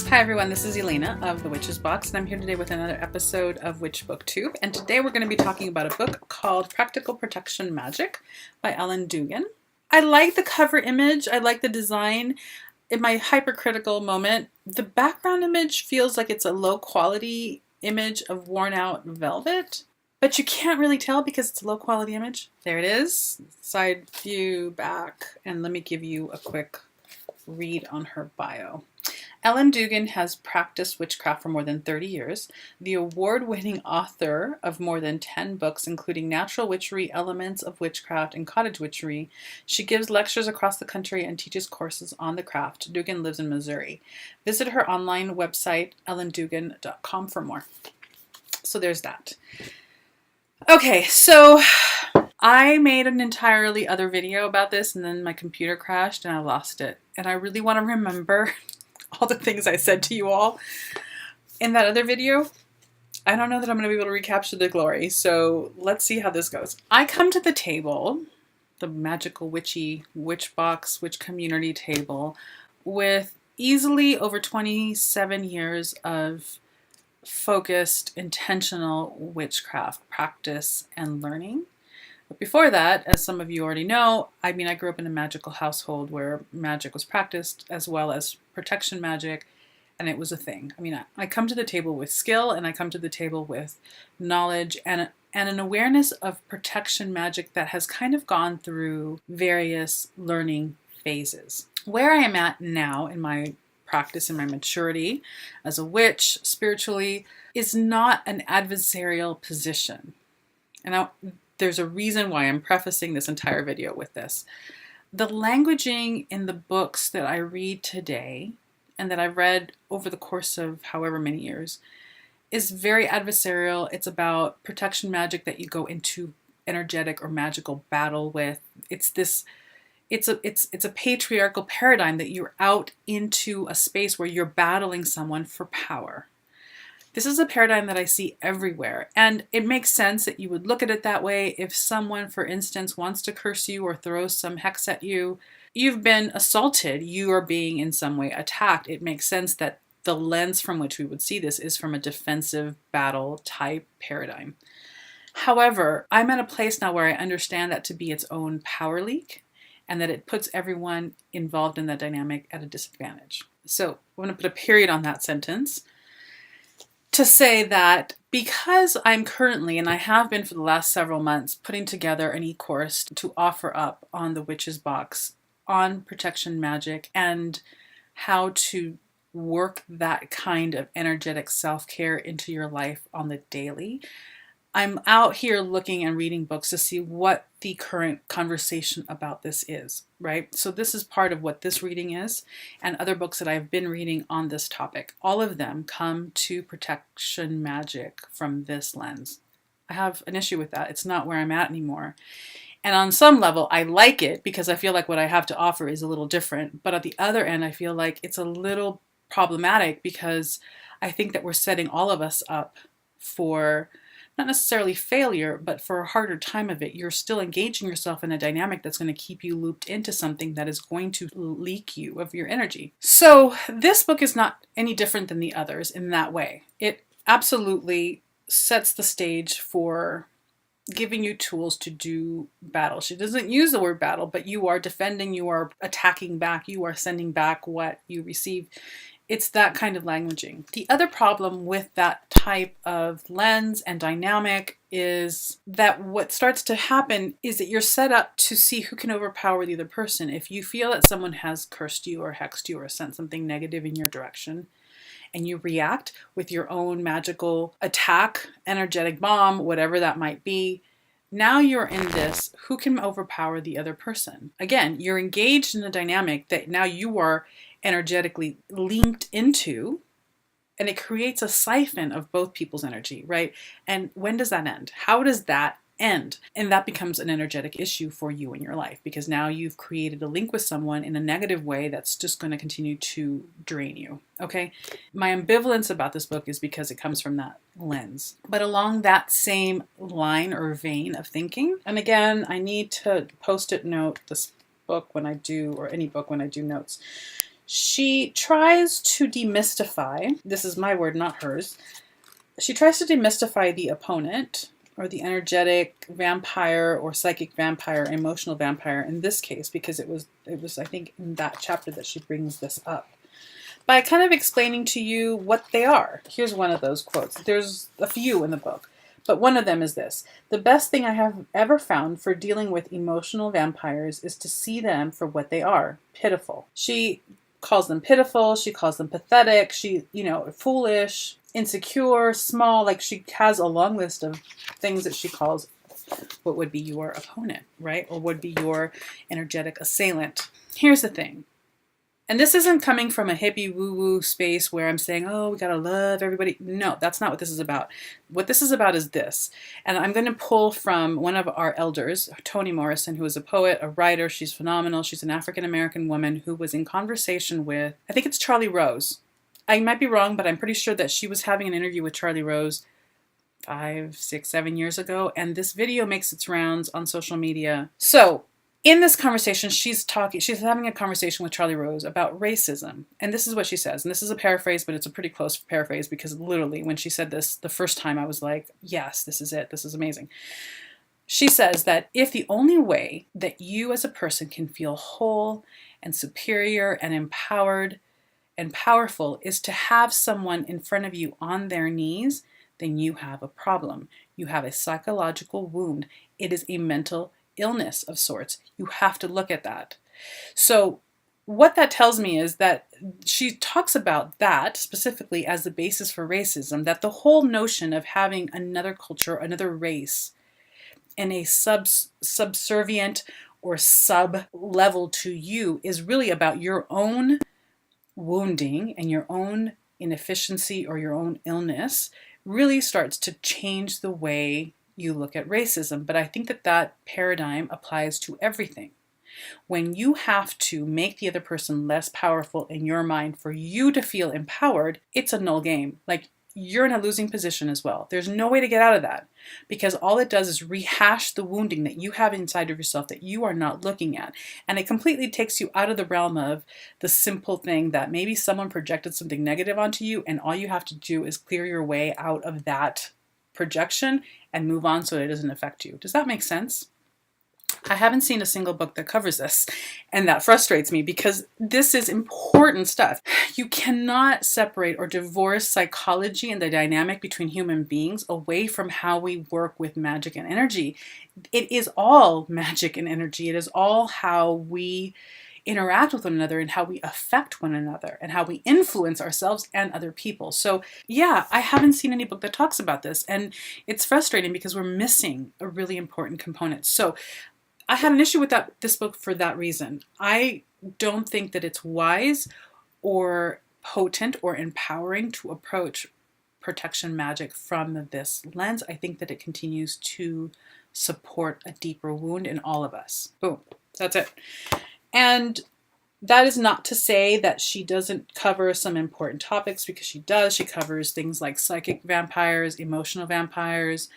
Hi everyone, this is Elena of The Witch's Box, and I'm here today with another episode of Witch Booktube. And today we're going to be talking about a book called Practical Protection Magic by Elena Dugan. I like the cover image, I like the design. In my hypercritical moment, the background image feels like it's a low quality image of worn out velvet, but you can't really tell because it's a low quality image. There it is, side view, back, and let me give you a quick read on her bio. Elena Dugan has practiced witchcraft for more than 30 years, the award-winning author of more than 10 books, including Natural Witchery, Elements of Witchcraft, and Cottage Witchery. She gives lectures across the country and teaches courses on the craft. Dugan lives in Missouri. Visit her online website, elendugan.com, for more. So there's that. Okay, so I made an entirely other video about this, and then my computer crashed and I lost it. And I really want to remember all the things I said to you all in that other video. I don't know that I'm going to be able to recapture the glory, so let's see how this goes. I come to the table, the magical witchy witch box, witch community table, with easily over 27 years of focused, intentional witchcraft practice and learning. But before that, as some of you already know, I grew up in a magical household where magic was practiced as well as protection magic, and it was a thing. I come to the table with skill, and I come to the table with knowledge and an awareness of protection magic that has kind of gone through various learning phases. Where I am at now in my practice and my maturity as a witch spiritually is not an adversarial position. And there's a reason why I'm prefacing this entire video with this. The languaging in the books that I read today and that I've read over the course of however many years is very adversarial. It's about protection magic that you go into energetic or magical battle with. It's a patriarchal paradigm that you're out into a space where you're battling someone for power. This is a paradigm that I see everywhere, and it makes sense that you would look at it that way. If someone, for instance, wants to curse you or throw some hex at you, you've been assaulted, you are being in some way attacked. It makes sense that the lens from which we would see this is from a defensive battle type paradigm. However, I'm at a place now where I understand that to be its own power leak, and that it puts everyone involved in that dynamic at a disadvantage. So I'm going to put a period on that sentence to say that because I'm currently, and I have been for the last several months, putting together an e-course to offer up on the Witch's Box on protection magic and how to work that kind of energetic self-care into your life on the daily, I'm out here looking and reading books to see what the current conversation about this is, right? So this is part of what this reading is, and other books that I've been reading on this topic. All of them come to protection magic from this lens. I have an issue with that. It's not where I'm at anymore. And on some level, I like it because I feel like what I have to offer is a little different. But at the other end, I feel like it's a little problematic because I think that we're setting all of us up for not necessarily failure, but for a harder time of it. You're still engaging yourself in a dynamic that's going to keep you looped into something that is going to leak you of your energy. So this book is not any different than the others in that way. It absolutely sets the stage for giving you tools to do battle. She doesn't use the word battle, but you are defending, you are attacking back, you are sending back what you receive. It's that kind of languaging. The other problem with that type of lens and dynamic is that what starts to happen is that you're set up to see who can overpower the other person. If you feel that someone has cursed you or hexed you or sent something negative in your direction, and you react with your own magical attack, energetic bomb, whatever that might be, now you're in this, who can overpower the other person? Again, you're engaged in a dynamic that now you are energetically linked into, and it creates a siphon of both people's energy, right? And when does that end? How does that end? And that becomes an energetic issue for you in your life because now you've created a link with someone in a negative way that's just going to continue to drain you, okay? My ambivalence about this book is because it comes from that lens. But along that same line or vein of thinking, and again, I need to post-it note this book when I do, or any book when I do notes. She tries to demystify, this is my word, not hers. She tries to demystify the opponent, or the energetic vampire or psychic vampire, emotional vampire in this case, because it was I think in that chapter that she brings this up, by kind of explaining to you what they are. Here's one of those quotes. There's a few in the book, but one of them is this: "The best thing I have ever found for dealing with emotional vampires is to see them for what they are, pitiful." She calls them pitiful, she calls them pathetic, she, foolish, insecure, small, like she has a long list of things that she calls what would be your opponent, right? Or would be your energetic assailant. Here's the thing. And this isn't coming from a hippie woo-woo space where I'm saying, oh, we gotta love everybody. No, that's not what this is about. What this is about is this. And I'm going to pull from one of our elders, Toni Morrison, who is a poet, a writer. She's phenomenal. She's an African-American woman who was in conversation with, I think it's Charlie Rose. I might be wrong, but I'm pretty sure that she was having an interview with Charlie Rose 5, 6, 7 years ago. And this video makes its rounds on social media. So in this conversation, she's having a conversation with Charlie Rose about racism. And this is what she says. And this is a paraphrase, but it's a pretty close paraphrase, because literally when she said this the first time, I was like, yes, this is it. This is amazing. She says that if the only way that you as a person can feel whole and superior and empowered and powerful is to have someone in front of you on their knees, then you have a problem. You have a psychological wound. It is a mental illness of sorts. You have to look at that. So what that tells me is that she talks about that specifically as the basis for racism, that the whole notion of having another culture, another race, in a subservient or sub level to you is really about your own wounding and your own inefficiency or your own illness, really starts to change the way you look at racism. But I think that that paradigm applies to everything. When you have to make the other person less powerful in your mind for you to feel empowered, it's a null game. Like, you're in a losing position as well. There's no way to get out of that, because all it does is rehash the wounding that you have inside of yourself that you are not looking at. And it completely takes you out of the realm of the simple thing that maybe someone projected something negative onto you, and all you have to do is clear your way out of that projection and move on so it doesn't affect you. Does that make sense? I haven't seen a single book that covers this, and that frustrates me because this is important stuff. You cannot separate or divorce psychology and the dynamic between human beings away from how we work with magic and energy. It is all magic and energy. It is all how we interact with one another and how we affect one another and how we influence ourselves and other people. So yeah, I haven't seen any book that talks about this, and it's frustrating because we're missing a really important component. So I have an issue with this book for that reason. I don't think that it's wise or potent or empowering to approach protection magic from this lens. I think that it continues to support a deeper wound in all of us. Boom. That's it. And that is not to say that she doesn't cover some important topics, because she does. She covers things like psychic vampires, emotional vampires,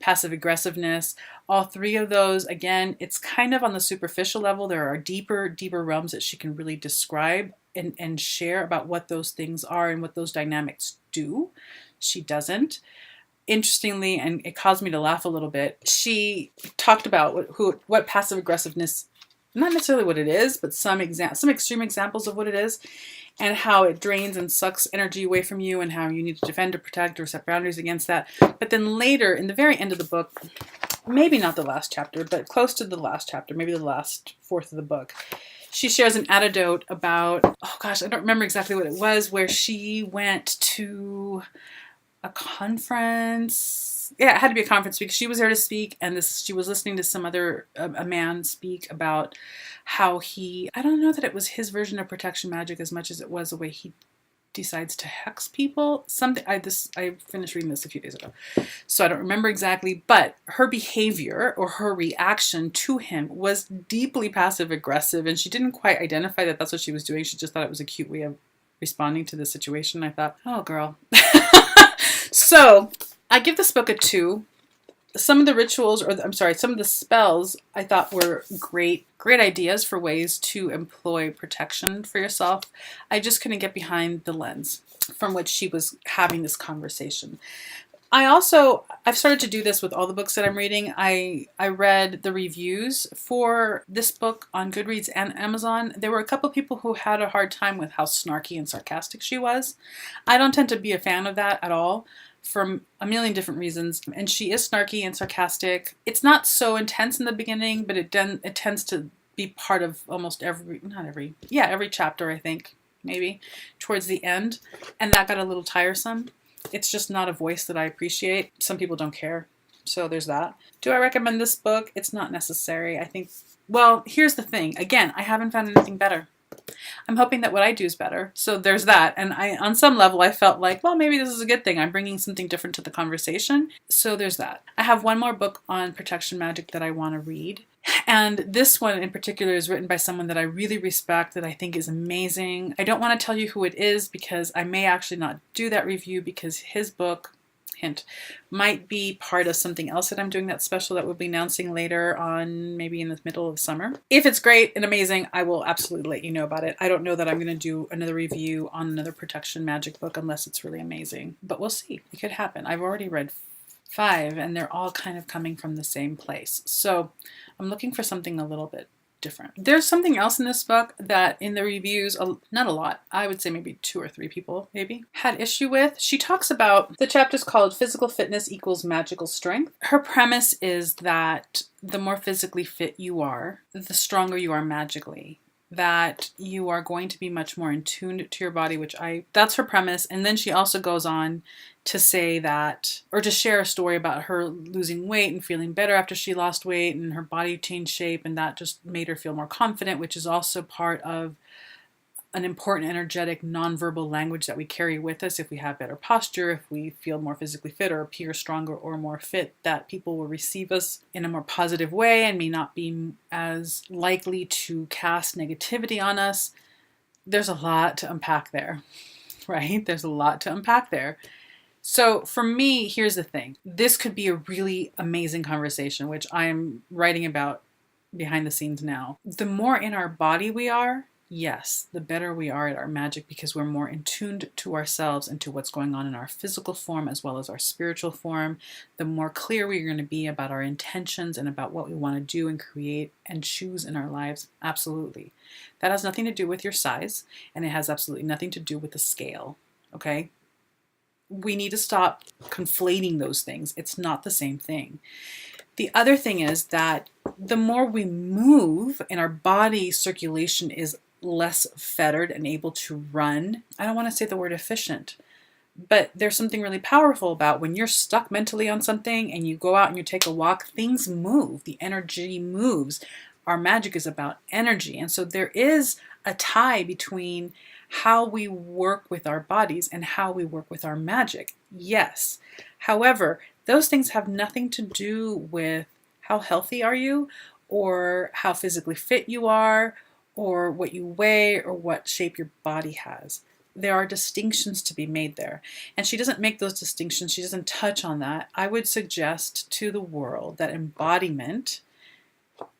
passive aggressiveness. All three of those, again, it's kind of on the superficial level. There are deeper realms that she can really describe and share about what those things are and what those dynamics do. She doesn't. Interestingly, and it caused me to laugh a little bit, she talked about what passive aggressiveness, not necessarily what it is, but some extreme examples of what it is, and how it drains and sucks energy away from you, and how you need to defend or protect or set boundaries against that. But then later, in the very end of the book, maybe not the last chapter, but close to the last chapter, maybe the last fourth of the book, she shares an antidote about, oh gosh, I don't remember exactly what it was, where she went to a conference. Yeah, it had to be a conference because she was there to speak, and she was listening to some other, a man speak about how I don't know that it was his version of protection magic as much as it was the way he decides to hex people. I finished reading this a few days ago, so I don't remember exactly, but her behavior or her reaction to him was deeply passive aggressive, and she didn't quite identify that that's what she was doing. She just thought it was a cute way of responding to the situation. I thought, oh girl. So I give this book a 2. some of the rituals, or I'm sorry, some of the spells I thought were great ideas for ways to employ protection for yourself. I just couldn't get behind the lens from which she was having this conversation. I've started to do this with all the books that I'm reading. I read the reviews for this book on Goodreads and Amazon. There were a couple people who had a hard time with how snarky and sarcastic she was. I don't tend to be a fan of that at all, for a million different reasons. And she is snarky and sarcastic. It's not so intense in the beginning, but it tends to be part of almost every chapter, I think, maybe, towards the end. And that got a little tiresome. It's just not a voice that I appreciate. Some people don't care. So there's that. Do I recommend this book? It's not necessary. I think, well, here's the thing. Again, I haven't found anything better. I'm hoping that what I do is better. So there's that. And on some level, I felt like, well, maybe this is a good thing. I'm bringing something different to the conversation. So there's that. I have one more book on protection magic that I want to read. And this one in particular is written by someone that I really respect, that I think is amazing. I don't want to tell you who it is because I may actually not do that review, because his book, hint, might be part of something else that I'm doing that's special that we'll be announcing later on, maybe in the middle of summer. If it's great and amazing, I will absolutely let you know about it. I don't know that I'm going to do another review on another protection magic book unless it's really amazing, but we'll see. It could happen. I've already read 5 and they're all kind of coming from the same place. So I'm looking for something a little bit different. There's something else in this book that in the reviews, not a lot, I would say maybe 2 or 3 people maybe had issue with. She talks about, the chapter's called Physical Fitness Equals Magical Strength. Her premise is that the more physically fit you are, the stronger you are magically. That you are going to be much more in tune to your body, that's her premise. And then she also goes on to say that, or to share a story about her losing weight and feeling better after she lost weight and her body changed shape, and that just made her feel more confident, which is also part of an important energetic nonverbal language that we carry with us. If we have better posture, if we feel more physically fit or appear stronger or more fit, that people will receive us in a more positive way and may not be as likely to cast negativity on us. There's a lot to unpack there, right? There's a lot to unpack there. So for me, here's the thing. This could be a really amazing conversation, which I'm writing about behind the scenes now. The more in our body we are, yes, the better we are at our magic, because we're more in tuned to ourselves and to what's going on in our physical form as well as our spiritual form. The more clear we're going to be about our intentions and about what we want to do and create and choose in our lives. Absolutely. That has nothing to do with your size, and it has absolutely nothing to do with the scale. Okay? We need to stop conflating those things. It's not the same thing. The other thing is that the more we move and our body circulation is less fettered and able to run, I don't want to say the word efficient, but there's something really powerful about when you're stuck mentally on something and you go out and you take a walk, things move, the energy moves. Our magic is about energy. And so there is a tie between how we work with our bodies and how we work with our magic. Yes. However, those things have nothing to do with how healthy are you, or how physically fit you are, or what you weigh, or what shape your body has. There are distinctions to be made there. And she doesn't make those distinctions. She doesn't touch on that. I would suggest to the world that embodiment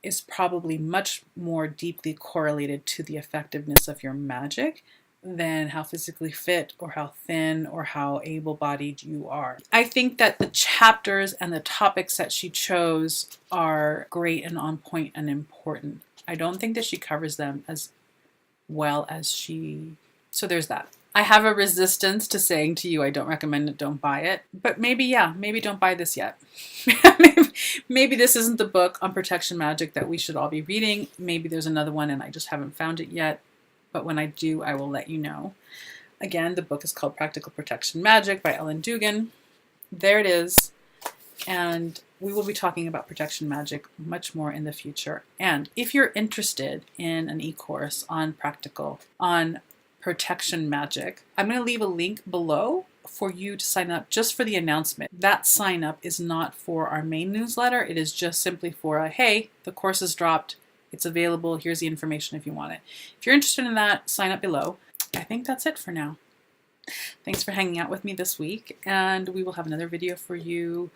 is probably much more deeply correlated to the effectiveness of your magic than how physically fit or how thin or how able-bodied you are. I think that the chapters and the topics that she chose are great and on point and important. I don't think that she covers them as well as so there's that. I have a resistance to saying to you, I don't recommend it, don't buy it. But maybe don't buy this yet. Maybe this isn't the book on protection magic that we should all be reading. Maybe there's another one and I just haven't found it yet. But when I do, I will let you know. Again, the book is called Practical Protection Magic by Elena Dugan. There it is. And we will be talking about protection magic much more in the future. And if you're interested in an e-course on protection magic, I'm going to leave a link below for you to sign up just for the announcement. That sign up is not for our main newsletter. It is just simply for hey, the course is dropped. It's available. Here's the information if you want it. If you're interested in that, sign up below. I think that's it for now. Thanks for hanging out with me this week, and we will have another video for you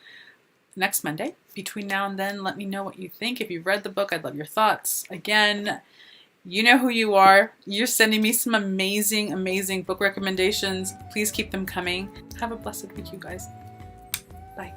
next Monday. Between now and then, let me know what you think. If you've read the book, I'd love your thoughts. Again, you know who you are. You're sending me some amazing, amazing book recommendations. Please keep them coming. Have a blessed week, you guys. Bye.